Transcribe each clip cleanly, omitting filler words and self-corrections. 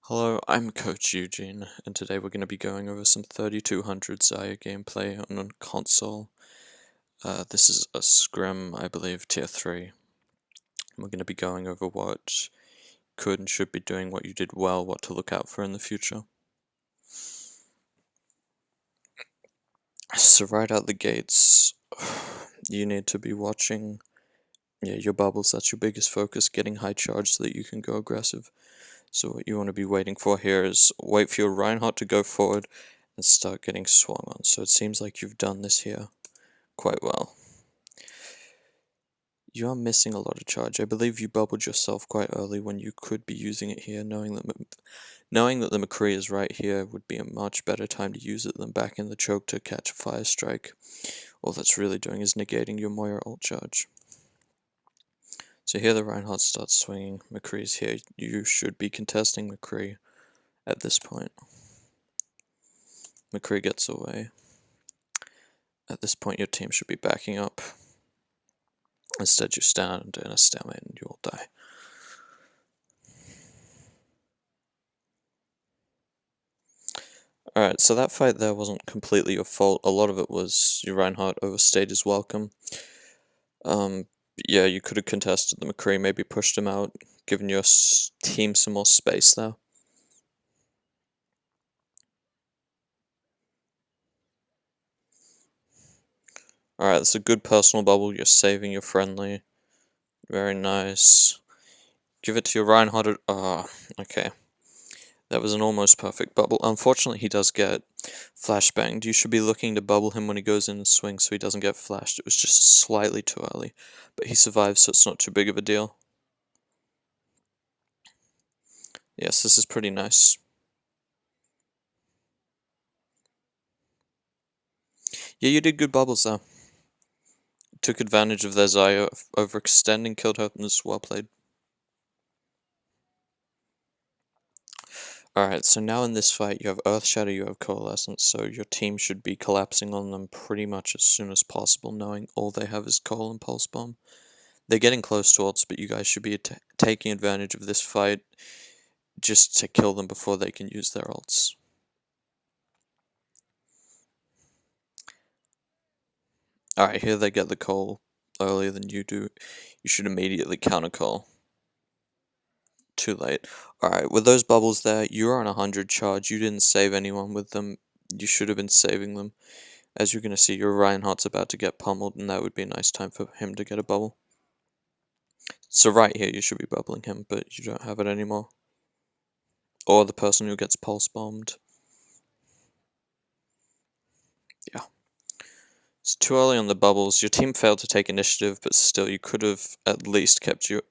Hello, I'm Coach Eugene, and today we're going to be going over some 3200 Zarya gameplay on a console. This is a scrim, I believe, tier 3. We're going to be going over what could and should be doing, what you did well, what to look out for in the future. So right out the gates, you need to be watching your bubbles. That's your biggest focus, getting high charge so that you can go aggressive. So what you want to be waiting for here is wait for your Reinhardt to go forward and start getting swung on. So it seems like you've done this here quite well. You are missing a lot of charge. I believe you bubbled yourself quite early when you could be using it here. Knowing that the McCree is right here would be a much better time to use it than back in the choke to catch a fire strike. All that's really doing is negating your Moira ult charge. So here the Reinhardt starts swinging. McCree's here. You should be contesting McCree at this point. McCree gets away. At this point your team should be backing up. Instead you stand in a stalemate and you will die. Alright, so that fight there wasn't completely your fault. A lot of it was your Reinhardt overstayed his welcome. Yeah, you could have contested the McCree, maybe pushed him out, given your team some more space there. Alright, that's a good personal bubble. You're saving your friendly. Very nice. Give it to your Reinhardt. Okay. That was an almost perfect bubble. Unfortunately, he does get flashbanged. You should be looking to bubble him when he goes in and swings so he doesn't get flashed. It was just slightly too early. But he survives, so it's not too big of a deal. Yes, this is pretty nice. Yeah, you did good bubbles there. Took advantage of their Zarya overextending, killed her, and was well played. Alright, so now in this fight you have Earth Shadow, you have Coalescence, so your team should be collapsing on them pretty much as soon as possible, knowing all they have is Coal and Pulse Bomb. They're getting close to ults, but you guys should be taking advantage of this fight just to kill them before they can use their ults. Alright, here they get the Coal earlier than you do. You should immediately counter Coal. Too late. Alright, with those bubbles there, you're on 100 charge. You didn't save anyone with them. You should have been saving them. As you're going to see, your Reinhardt's about to get pummeled, and that would be a nice time for him to get a bubble. So right here, you should be bubbling him, but you don't have it anymore. Or the person who gets pulse bombed. Yeah. It's too early on the bubbles. Your team failed to take initiative, but still, you could have at least kept your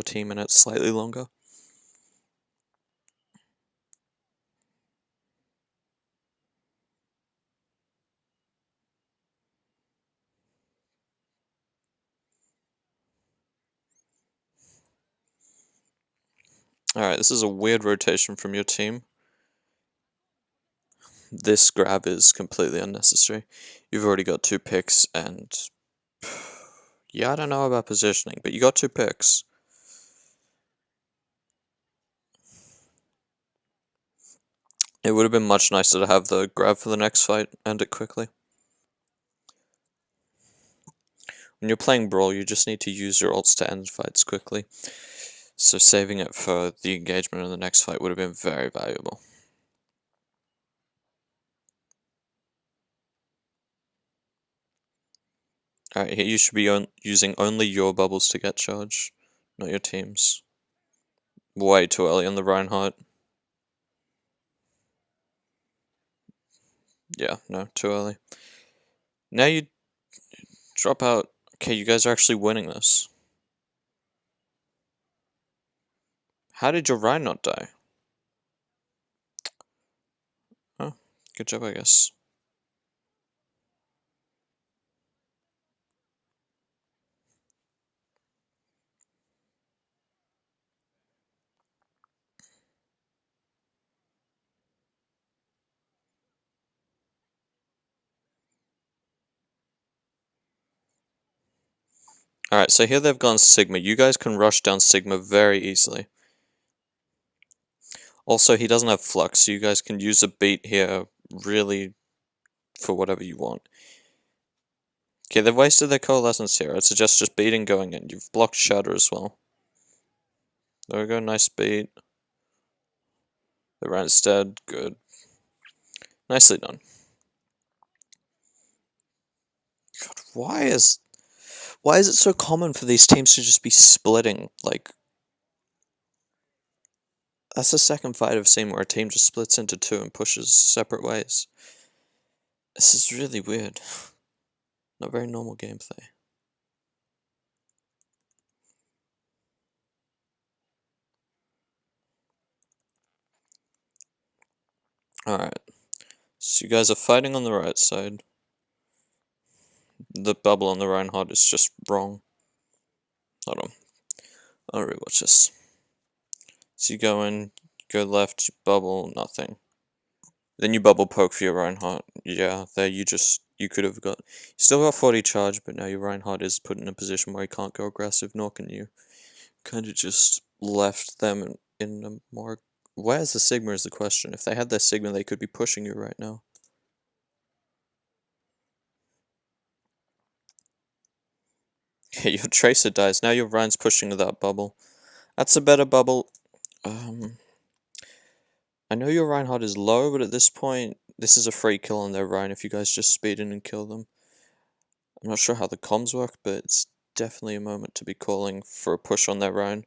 team in it slightly longer. Alright, this is a weird rotation from your team. This grab is completely unnecessary. You've already got 2 picks, and yeah, I don't know about positioning, but you got 2 picks. It would have been much nicer to have the grab for the next fight, end it quickly. When you're playing Brawl, you just need to use your ults to end fights quickly. So saving it for the engagement in the next fight would have been very valuable. Alright, here you should be using only your bubbles to get charge, not your team's. Way too early on the Reinhardt. Yeah, no, too early. Now you drop out. Okay, you guys are actually winning this. How did your Rhine not die? Oh, good job, I guess. Alright, so here they've gone Sigma. You guys can rush down Sigma very easily. Also, he doesn't have flux, so you guys can use a beat here really for whatever you want. Okay, they've wasted their coalescence here. I'd suggest just beating going in. You've blocked Shatter as well. There we go, nice beat. The Rant's dead, good. Nicely done. God, why is it so common for these teams to just be splitting? Like, that's the second fight I've seen where a team just splits into two and pushes separate ways. This is really weird. Not very normal gameplay. Alright. So you guys are fighting on the right side. The bubble on the Reinhardt is just wrong. Hold on. I'll rewatch this. So you go in, go left, you bubble, nothing. Then you bubble poke for your Reinhardt. Yeah, there you could have got... You still got 40 charge, but now your Reinhardt is put in a position where he can't go aggressive, nor can you. Kind of just left them in a more... Where's the Sigma is the question. If they had their Sigma, they could be pushing you right now. Okay, your Tracer dies. Now your Rein's pushing to that bubble. That's a better bubble. I know your Reinhardt is low, but at this point, this is a free kill on their Rein if you guys just speed in and kill them. I'm not sure how the comms work, but it's definitely a moment to be calling for a push on their Rein.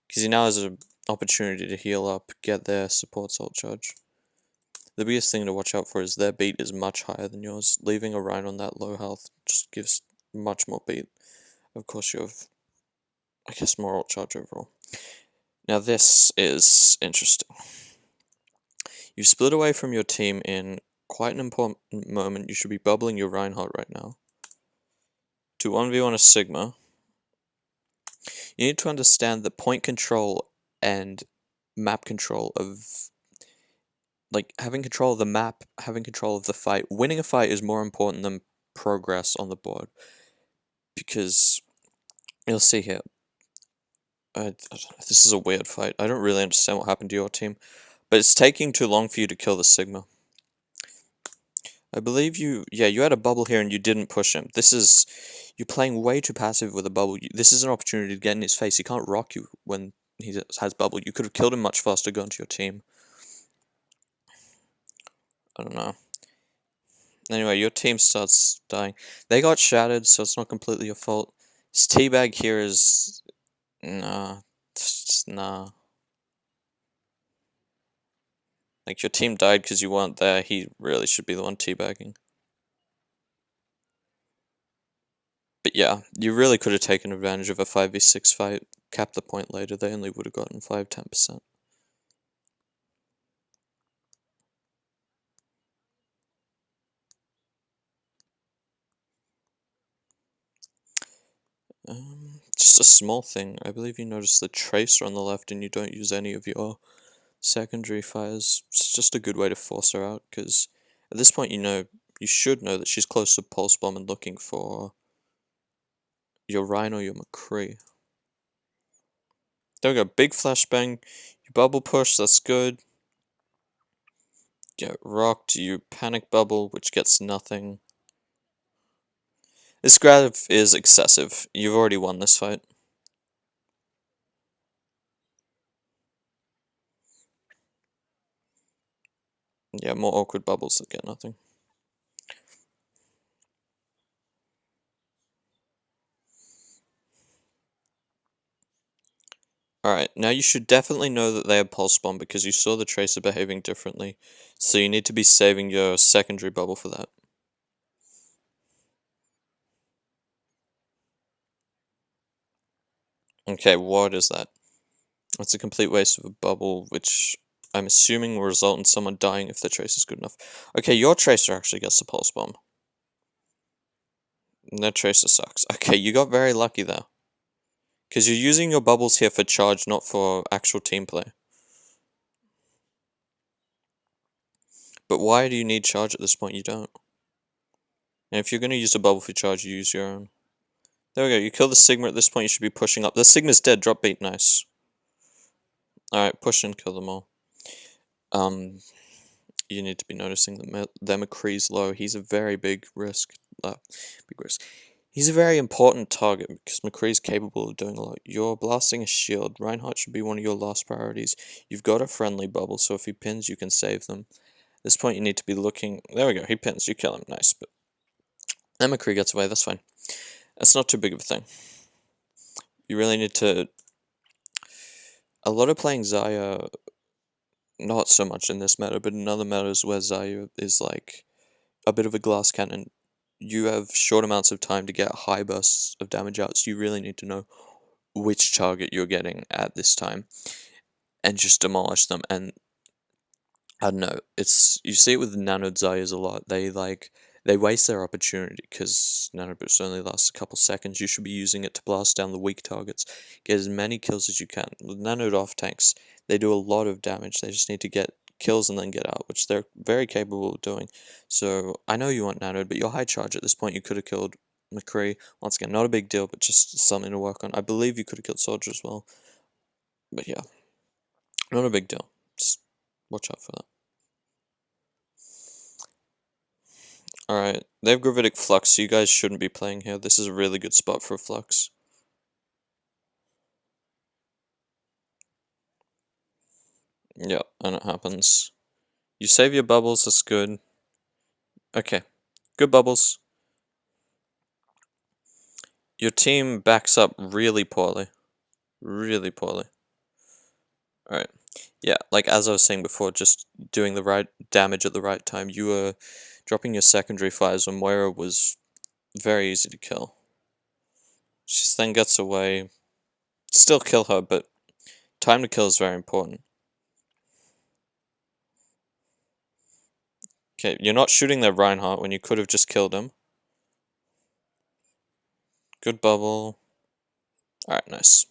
Because he now has an opportunity to heal up, get their support salt charge. The biggest thing to watch out for is their beat is much higher than yours. Leaving a Rein on that low health just gives much more beat. Of course you have, I guess, more ult charge overall. Now this is interesting. You split away from your team in quite an important moment. You should be bubbling your Reinhardt right now. To 1v1 a Sigma, you need to understand that point control and map control of... Like, having control of the map, having control of the fight. Winning a fight is more important than progress on the board. Because, you'll see here, this is a weird fight. I don't really understand what happened to your team. But it's taking too long for you to kill the Sigma. I believe you had a bubble here and you didn't push him. You're playing way too passive with a bubble. This is an opportunity to get in his face. He can't rock you when he has bubble. You could have killed him much faster going to your team. I don't know. Anyway, your team starts dying. They got shattered, so it's not completely your fault. His teabag here is... Nah. Just nah. Like, your team died because you weren't there. He really should be the one teabagging. But yeah, you really could have taken advantage of a 5v6 fight. Cap the point later. They only would have gotten 5-10%. Just a small thing. I believe you noticed the Tracer on the left and you don't use any of your secondary fires. It's just a good way to force her out, because at this point you should know that she's close to Pulse Bomb and looking for your Rhine or your McCree. There we go, big flashbang. You bubble push, that's good. Get rocked, you panic bubble, which gets nothing. This grab is excessive. You've already won this fight. Yeah, more awkward bubbles that get nothing. Alright, now you should definitely know that they have Pulse Bomb because you saw the Tracer behaving differently. So you need to be saving your secondary bubble for that. Okay, what is that? That's a complete waste of a bubble, which I'm assuming will result in someone dying if their Tracer's good enough. Okay, your Tracer actually gets the Pulse Bomb. And their Tracer sucks. Okay, you got very lucky there. Because you're using your bubbles here for charge, not for actual team play. But why do you need charge at this point? You don't. And if you're going to use a bubble for charge, you use your own. There we go, you kill the Sigma at this point, you should be pushing up. The Sigma's dead, drop beat, nice. Alright, push and kill them all. Um, you need to be noticing that McCree's low. He's a very big risk. Big risk. He's a very important target because McCree's capable of doing a lot. You're blasting a shield. Reinhardt should be one of your last priorities. You've got a friendly bubble, so if he pins, you can save them. At this point, you need to be looking. There we go. He pins. You kill him. Nice. But then McCree gets away. That's fine. That's not too big of a thing. You really need to. A lot of playing Zarya, not so much in this meta, but in other metas where Zarya is like a bit of a glass cannon. You have short amounts of time to get high bursts of damage out, so you really need to know which target you're getting at this time and just demolish them. And I don't know, it's you see it with nano Zaryas a lot. They waste their opportunity because nano burst only lasts a couple seconds. You should be using it to blast down the weak targets, get as many kills as you can. With nanoed off tanks, they do a lot of damage. They just need to get kills and then get out, which they're very capable of doing. So I know you want nanoed, but you're high charge at this point. You could have killed McCree. Once again, not a big deal, but just something to work on. I believe you could have killed Soldier as well. But yeah, not a big deal. Just watch out for that. Alright, they have Gravitic Flux, so you guys shouldn't be playing here. This is a really good spot for a Flux. Yep, and it happens. You save your bubbles, that's good. Okay, good bubbles. Your team backs up really poorly. Really poorly. Alright. Yeah, like as I was saying before, just doing the right damage at the right time. You were dropping your secondary fires when Moira was very easy to kill. She then gets away. Still kill her, but time to kill is very important. Okay, you're not shooting their Reinhardt when you could have just killed him. Good bubble. Alright, nice.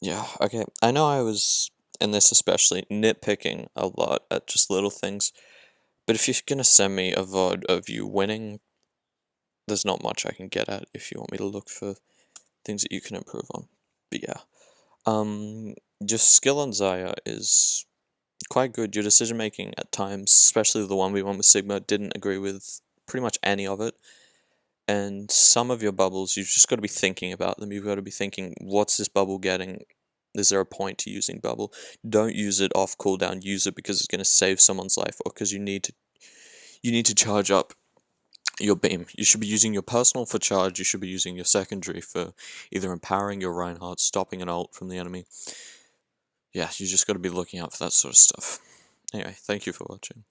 Yeah, okay. I know I was, in this especially, nitpicking a lot at just little things. But if you're gonna send me a VOD of you winning, there's not much I can get at if you want me to look for things that you can improve on. But yeah. Your skill on Zarya is quite good. Your decision making at times, especially the 1v1 with Sigma, didn't agree with pretty much any of it. And some of your bubbles, you've just got to be thinking about them. You've got to be thinking, what's this bubble getting? Is there a point to using bubble? Don't use it off cooldown. Use it because it's going to save someone's life, or because you need to charge up your beam. You should be using your personal for charge. You should be using your secondary for either empowering your Reinhardt, stopping an ult from the enemy. Yeah, you just got to be looking out for that sort of stuff. Anyway, thank you for watching.